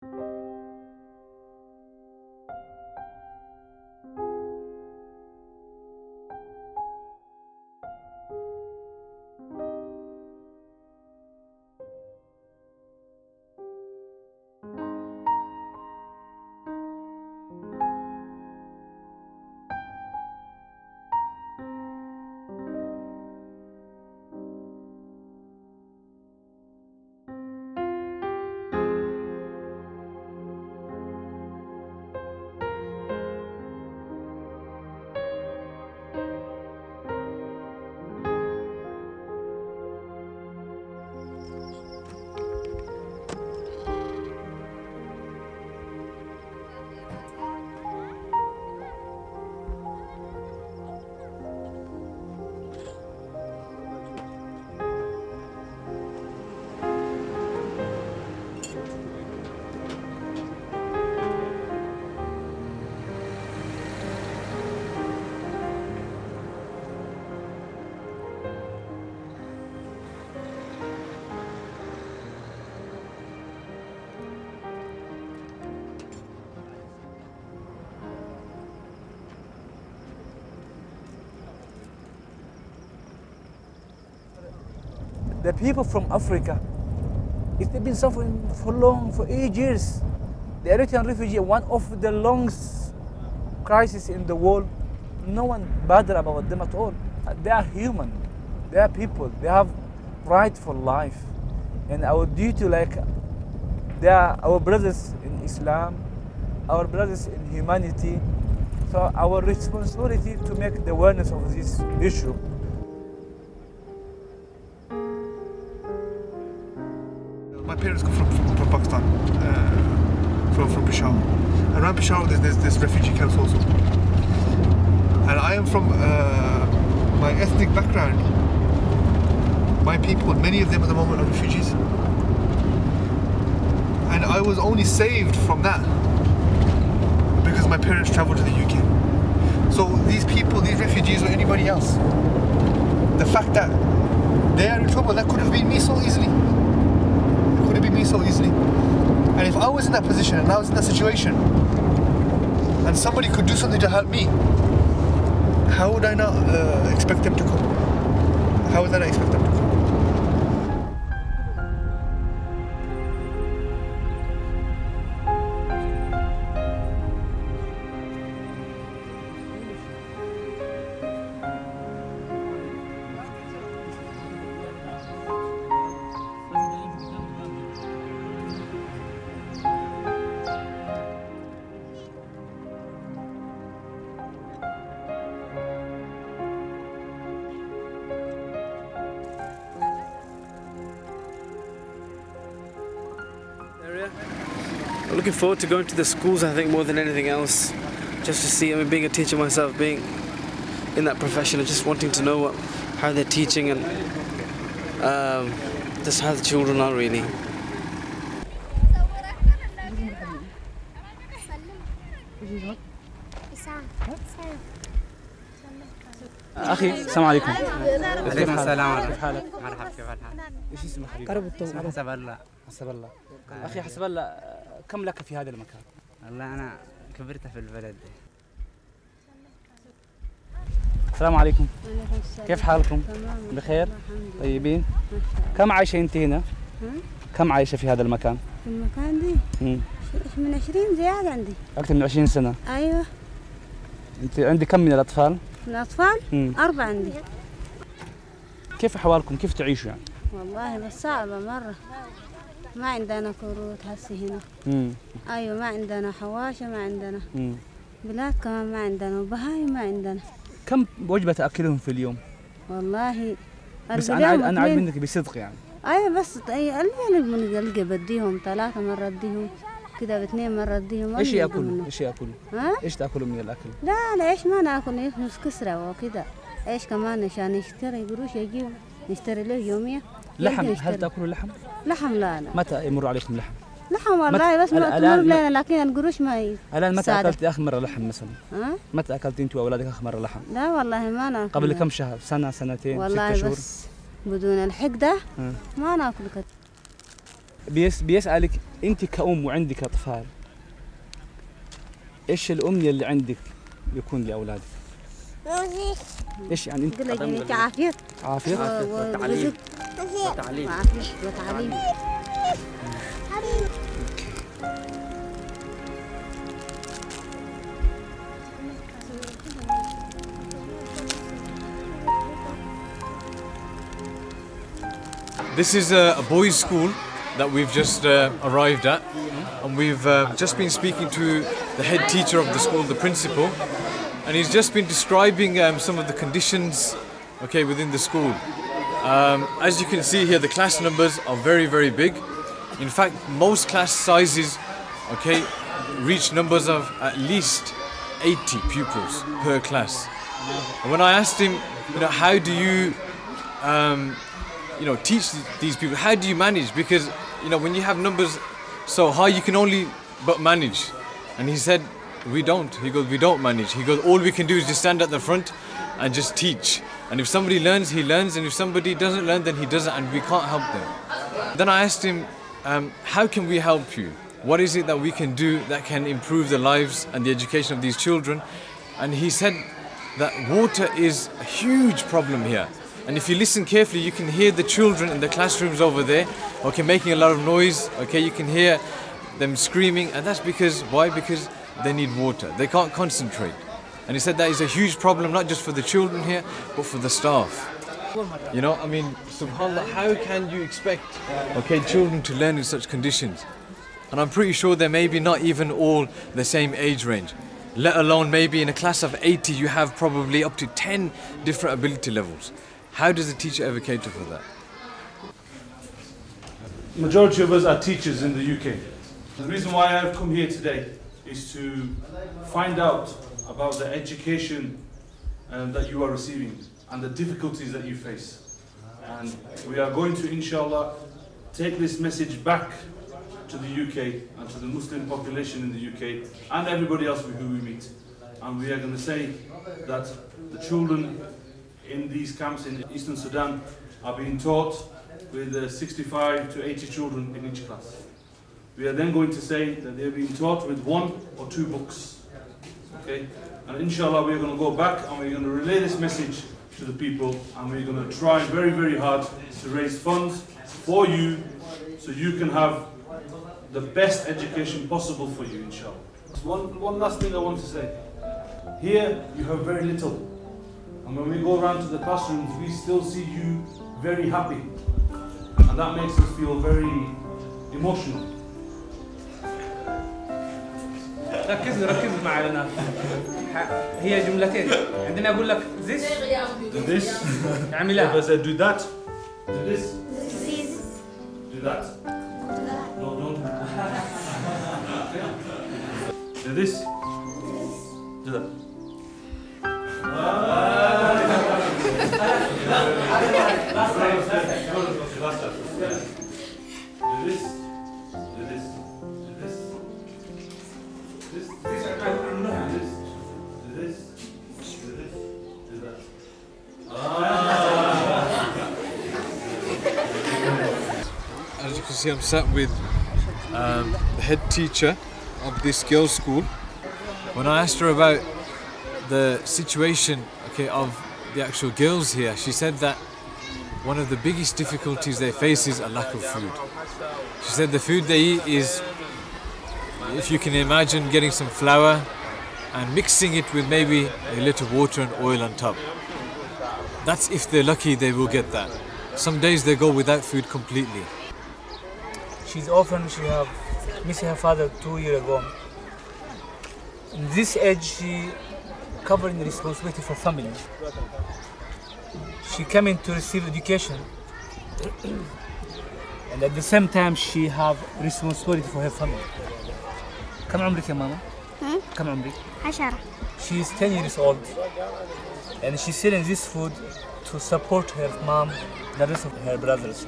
The people from Africa, they've been suffering for 8 years. The Eritrean refugee, one of the longest crises in the world. No one bothered about them at all. They are human. They are people. They have right for life. And our duty, they are our brothers in Islam, our brothers in humanity. So our responsibility to make the awareness of this issue. My parents come from Pakistan, from Peshawar. Around Peshawar there's this refugee camps also. And I am from my ethnic background. My people, many of them at the moment are refugees. And I was only saved from that because my parents travelled to the UK. So these people, these refugees or anybody else, the fact that they are in trouble, that could have been me so easily. And if I was in that position and I was in that situation and somebody could do something to help me, how would I not expect them to come? How would I not expect them to come? I'm looking forward to going to the schools, I think, more than anything else. Just to see, being a teacher myself, being in that profession, and just wanting to know how they're teaching and just how the children are really. أخي السلام عليكم. عليكم السلام ورحمة الله. كيف حالك؟ مرحبا كيف الحال؟ ايش اسمك حبيبي؟ قرب التوم. حسب الله. حسب الله. أخي حسب الله، كم لك في هذا المكان؟ والله أنا كبرت في البلد. السلام عليكم. وعليكم السلام. كيف حالكم؟ تمام. بخير؟ الحمد لله. طيبين؟ كم عايشة أنت هنا؟ كم عايشة في هذا المكان؟ في المكان دي؟ من 20 زيادة عندي. أكثر من 20 سنة؟ أيوه. أنت عندك كم من الأطفال؟ الأطفال؟ 4 عندي. كيف أحوالكم؟ كيف تعيشوا يعني؟ والله بس صعبة مرة. ما عندنا كروت هسه هنا. أيوه ما عندنا حواشة، ما عندنا. بلاد كمان ما عندنا، وبهايم ما عندنا. كم وجبة تأكلهم في اليوم؟ والله بس أنا عايز منك بصدق يعني. أيوه بس اللي ألقى بديهم 3 مرات أديهم كده، ب2 مرات أديهم. إيش يأكلوا؟ إيش يأكلوا؟ ها؟ إيش تأكلوا من الأكل؟ لا العيش ما ناكل، نص كسرة وكده. عيش كمان عشان نشتري قروش يجيب نشتري له يومية. لحم؟ هل تأكلوا لحم؟ لحم لا. متى يمر عليكم لحم؟ لحم والله بس ما تمر لنا، لكن القروش ما الآن متى أكلت آخر مرة لحم مثلا؟ ها؟ متى أكلت أنت وأولادك آخر مرة لحم؟ لا والله ما ناكل. قبل كم شهر؟ سنة، سنتين، 6 شهور؟ والله بس بدون الحق ده ما ناكل كده. بيسألك أنت كأم وعندك أطفال إيش الأمنية اللي عندك يكون لأولادك؟ إيش يعني أنت؟ قلت عافية عافية وتعليم وتعليم وتعليم. This is a boys' school that we've just arrived at, and we've just been speaking to the head teacher of the school, the principal, and he's just been describing some of the conditions, okay, within the school. As you can see here, the class numbers are very, very big. In fact, most class sizes, okay, reach numbers of at least 80 pupils per class. And when I asked him, how do you teach these people, how do you manage? Because, when you have numbers so high, you can only but manage. And he said, we don't. He goes, we don't manage. He goes, all we can do is just stand at the front and just teach. And if somebody learns, he learns. And if somebody doesn't learn, then he doesn't, and we can't help them. Then I asked him, how can we help you? What is it that we can do that can improve the lives and the education of these children? And he said that water is a huge problem here. And if you listen carefully, you can hear the children in the classrooms over there, okay, making a lot of noise, okay, you can hear them screaming, and that's because, why? Because they need water. They can't concentrate. And he said that is a huge problem, not just for the children here, but for the staff. SubhanAllah, how can you expect, okay, children to learn in such conditions? And I'm pretty sure they're maybe not even all the same age range. Let alone maybe in a class of 80, you have probably up to 10 different ability levels. How does a teacher ever cater for that? Majority of us are teachers in the UK. The reason why I've come here today is to find out about the education that you are receiving and the difficulties that you face. And we are going to, inshallah, take this message back to the UK and to the Muslim population in the UK and everybody else who we meet. And we are going to say that the children in these camps in Eastern Sudan are being taught with 65 to 80 children in each class. We are then going to say that they are being taught with 1 or 2 books. Okay? And inshallah we are going to go back and we're going to relay this message to the people, and we're going to try very, very hard to raise funds for you so you can have the best education possible for you, inshallah. One last thing I want to say. Here you have very little. And when we go around to the classrooms, we still see you very happy. And that makes us feel very emotional. ركز معنا. هي جملتين. عندما أقول لك this. Do this. اعملها. If I say do that. Do this. Do that. No, don't. Do this. Do that. Do this. Do this. Do this. As you can see, I'm sat with the head teacher of this girls' school. When I asked her about the situation, okay, of the actual girls here, she said that one of the biggest difficulties they face is a lack of food. She said the food they eat is, if you can imagine, getting some flour and mixing it with maybe a little water and oil on top. That's if they're lucky, they will get that. Some days they go without food completely. She's orphan, she have missed her father 2 years ago. In this age, she covering the responsibility for family. She coming to receive education, and at the same time she have responsibility for her family. كم عمرك يا ماما؟ كم عمرك؟ 10. She is 10 years old, and she's selling this food to support her mom, the rest of her brothers.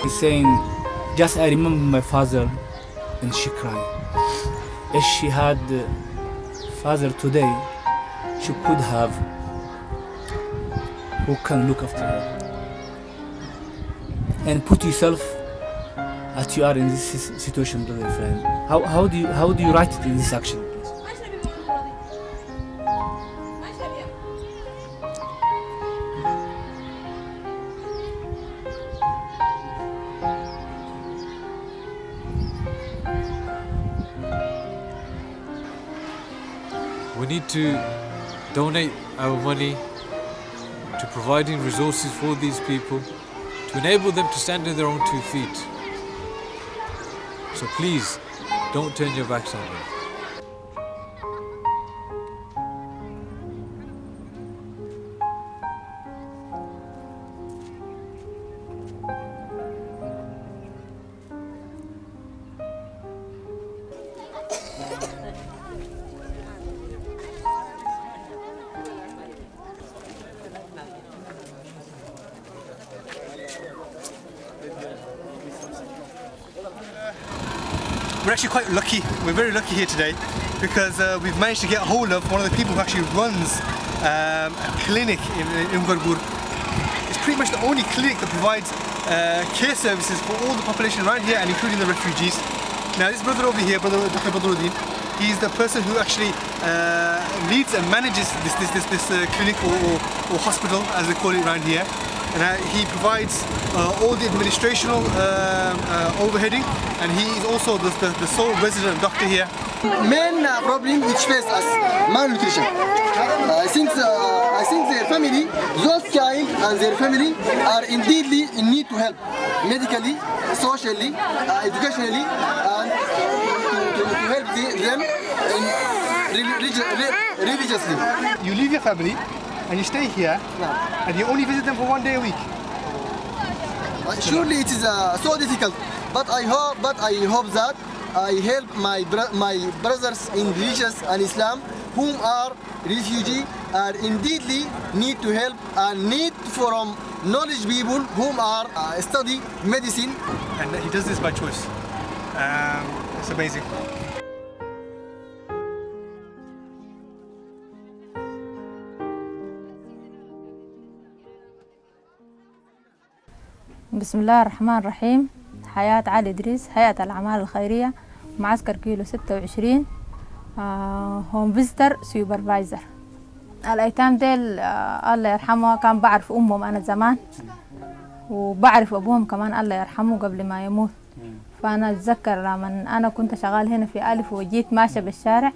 He's saying, just I remember my father, and she cried. If she had father today, she could have who can look after her. And put yourself as you are in this situation, brother friend. How do you write it in this action, please? We need to donate our money to providing resources for these people to enable them to stand on their own 2 feet. So please, don't turn your backs on them. We're actually quite lucky. We're very lucky here today because we've managed to get a hold of one of the people who actually runs a clinic in Umgargur. It's pretty much the only clinic that provides care services for all the population around here and including the refugees. Now this brother over here, Brother Dr. Badruddin, he's the person who actually leads and manages this clinic or hospital as they call it around here. And he provides all the administrational overheading, and he is also the sole resident doctor here. Main problem which face us, malnutrition. I think their family, those child and their family are indeedly in need to help, medically, socially, educationally, and to help them religiously. You leave your family and you stay here, and you only visit them for 1 day a week. Surely it is so difficult, but I hope that I help my brothers in religious and Islam whom are refugee and indeedly need to help and need from knowledge people whom are study medicine. And he does this by choice. It's amazing. بسم الله الرحمن الرحيم. حياة علي إدريس، هيئة الأعمال الخيرية، معسكر كيلو 26، هوم فيزيتر سوبرفايزر. الأيتام ديل الله يرحمه كان بعرف أمهم أنا زمان، وبعرف أبوهم كمان الله يرحمه قبل ما يموت. فأنا أتذكر لما أنا كنت شغال هنا في ألف وجيت ماشية بالشارع،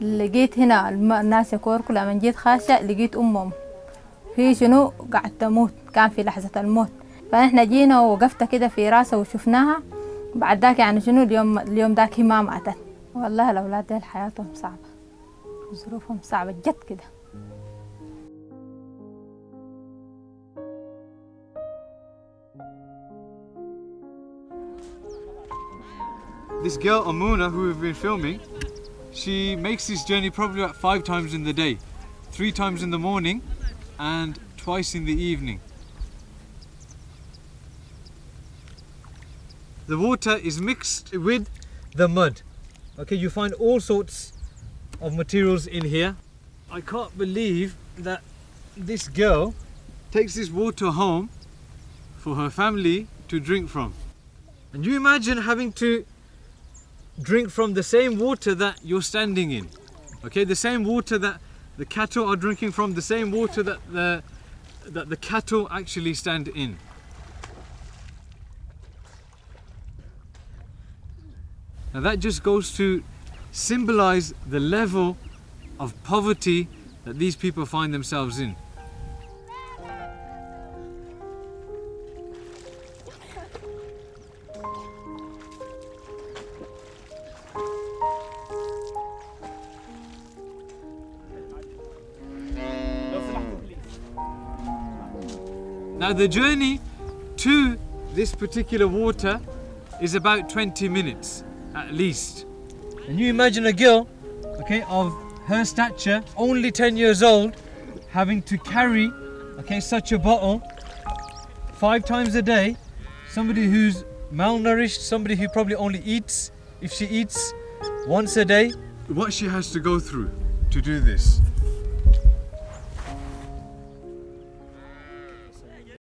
لقيت هنا الناس يكوركوا. لما جيت خاشة لقيت أمهم في شنو قاعد تموت، كان في لحظة الموت. فإحنا جينا ووقفت كده في راسه وشفناها. بعد ذاك يعني شنو اليوم ذاك هي ما ماتت. والله الأولاد ديل حياتهم صعبة، ظروفهم صعبة جد كده. This girl Amuna, who we've been filming, she makes this journey probably about 5 times in the day, 3 times in the morning and twice in the evening. The water is mixed with the mud. Okay, you find all sorts of materials in here. I can't believe that this girl takes this water home for her family to drink from. And you imagine having to drink from the same water that you're standing in. Okay, the same water that the cattle are drinking from, the same water that the cattle actually stand in. Now that just goes to symbolize the level of poverty that these people find themselves in. Now the journey to this particular water is about 20 minutes at least. And you imagine a girl, okay, of her stature, only 10 years old, having to carry, okay, such a bottle 5 times a day. Somebody who's malnourished, somebody who probably only eats, if she eats, once a day. What she has to go through to do this.